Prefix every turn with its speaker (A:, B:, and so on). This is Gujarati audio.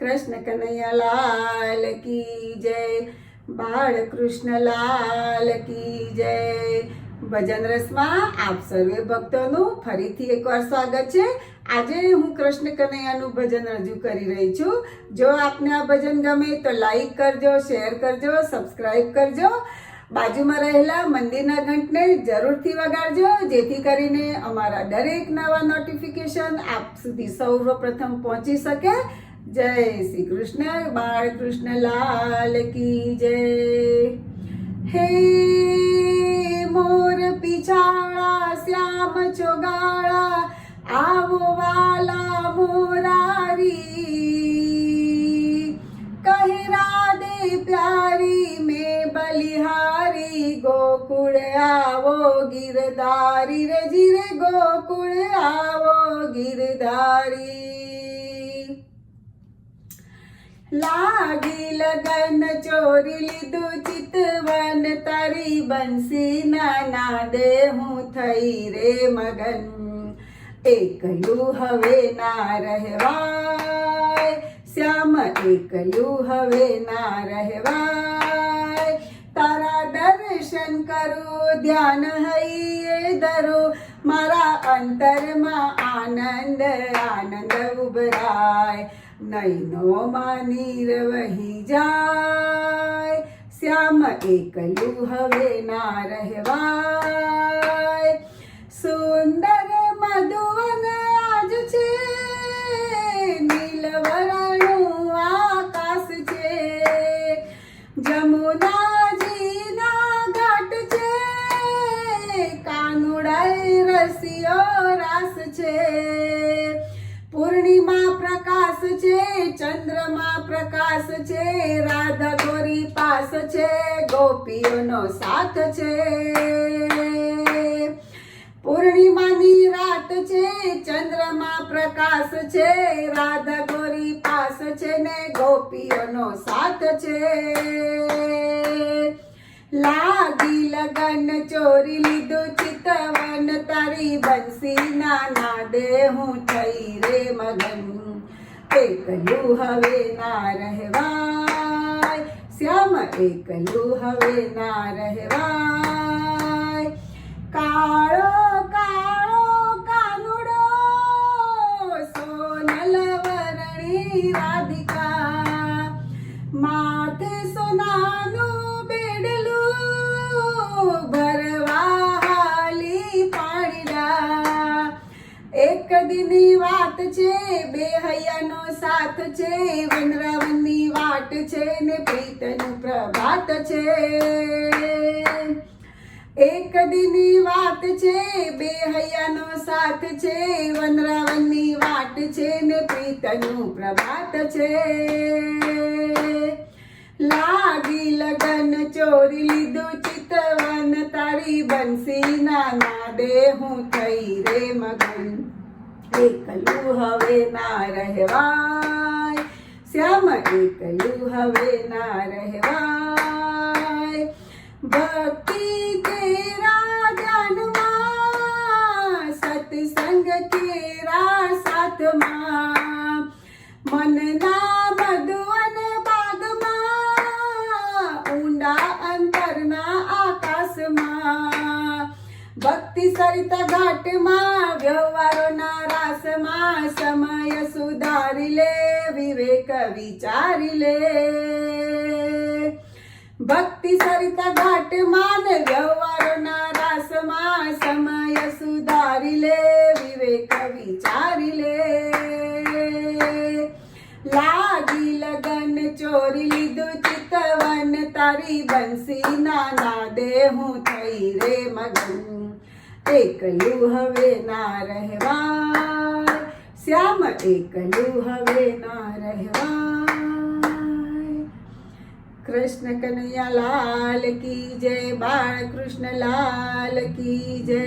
A: કૃષ્ણ કનૈયા લાલ કી જય, બાળ કૃષ્ણ લાલ કી જય. ભજન રસમાં આપ સર્વે ભક્તોનું ફરીથી એકવાર સ્વાગત છે. આજે હું કૃષ્ણ કનૈયાનું ભજન રજૂ કરી રહી છું. જો આપને આ ભજન ગમે તો લાઈક કરજો, શેર કરજો, સબસ્ક્રાઈબ કરજો. બાજુમાં રહેલા મંદિરના ઘંટને જરૂરથી વગાડજો, જેથી કરીને અમારા દરેક નવા નોટિફિકેશન આપ સુધી સૌપ્રથમ પહોંચી શકે. જય શ્રી કૃષ્ણ, બાળ કૃષ્ણ લાલ કી જય. હે મોર પિછાળા શ્યામ ચોગાળા, આવો વાલા મોરારી. કહે રાધે પ્યારી મેં બલિહારી, ગોકુળ આવો ગિરધારી રે જીરે, ગોકુળ આવો ગિરધારી. લાગી લગન ચોરી લીધું ચિતવન, તારી બંસી ના દે હું થઈ રે મગન. એકલું હવે ના રહેવાય શ્યામ, એકલું હવે ના રહેવાય. તારા દર્શન કરું ધ્યાન હૈયે ધરો, મારા અંતરમાં આનંદ આનંદ ઉભરાય. નૈનોમાં નીર વહી જાય શ્યામ, એકલું હવે ના રહેવાય. સુંદર મધુવન આજ છે, નીલવરણું આકાશ છે. જમુનાજીના ઘાટ છે, કાનુડાઈ રસિયો રાસ છે. પૂર્ણિમા પ્રકાશ છે, ચંદ્રમાં પ્રકાશ છે. રાધા ગોરી પાસ છે, ગોપીઓનો સાથ છે. પૂર્ણિમાની રાત છે, ચંદ્રમાં પ્રકાશ છે. રાધા ગોરી પાસ છે ને ગોપીઓનો સાથ છે. લાગી લગન ચોરી લીધું ચિતવન, તારી બંસી ના દે હું થઈ રે મગન. એકલું હવે ના રહેવાય શ્યામ, એકલું હવે ના રહેવાય. કાળો કાળો કાનુડો, સોનલ વરણી રાધિકા. માથે સોનાનું બેડલું, ભરવા હાલી પાણીડા. એક દિનની વાત છે, બે હૈયાનો સાથ છે. વનરાવનની વાટ છે ને પ્રીતનું પ્રભાત છે. એક દિનની વાત છે, બે હૈયાનો સાથ છે. વનરાવનની વાટ છે ને પ્રીતનું પ્રભાત છે. લાગી લગન ચોરી લીધું ચિતવન, તારી બંસી ના દે હું થઈ રે મગન. એકલું હવે ના રહેવાય શ્યામ, એકલું હવે ના રહેવાય. ભક્તિ તેરા ધ્યાનમાં, સત્સંગ કેરા સાથમાં. મનના મધુવન બાગમાં, ઊંડા અંતરના આકાશમાં. ભક્તિ સરિતા ઘાટમાં, વ્યવહારોના રાસમાં. સમય સુધારી લે, વિવેક વિચારી લે. ભક્તિ સરિતા ઘાટમાં ને વ્યવહારોના રાસમાં. સમય સુધારી લે, વિવેક વિચારી લે. લાગી લગન ચોરી લીધું ચિતવન, તારી બંસી ના દે હું થઈ રે મગન. એકલું હવે ના રહેવાય શ્યામ, એકલું હવે ના રહેવાય. કૃષ્ણ કનૈયા લાલ કી જય, બાળ કૃષ્ણ લાલ કી જય.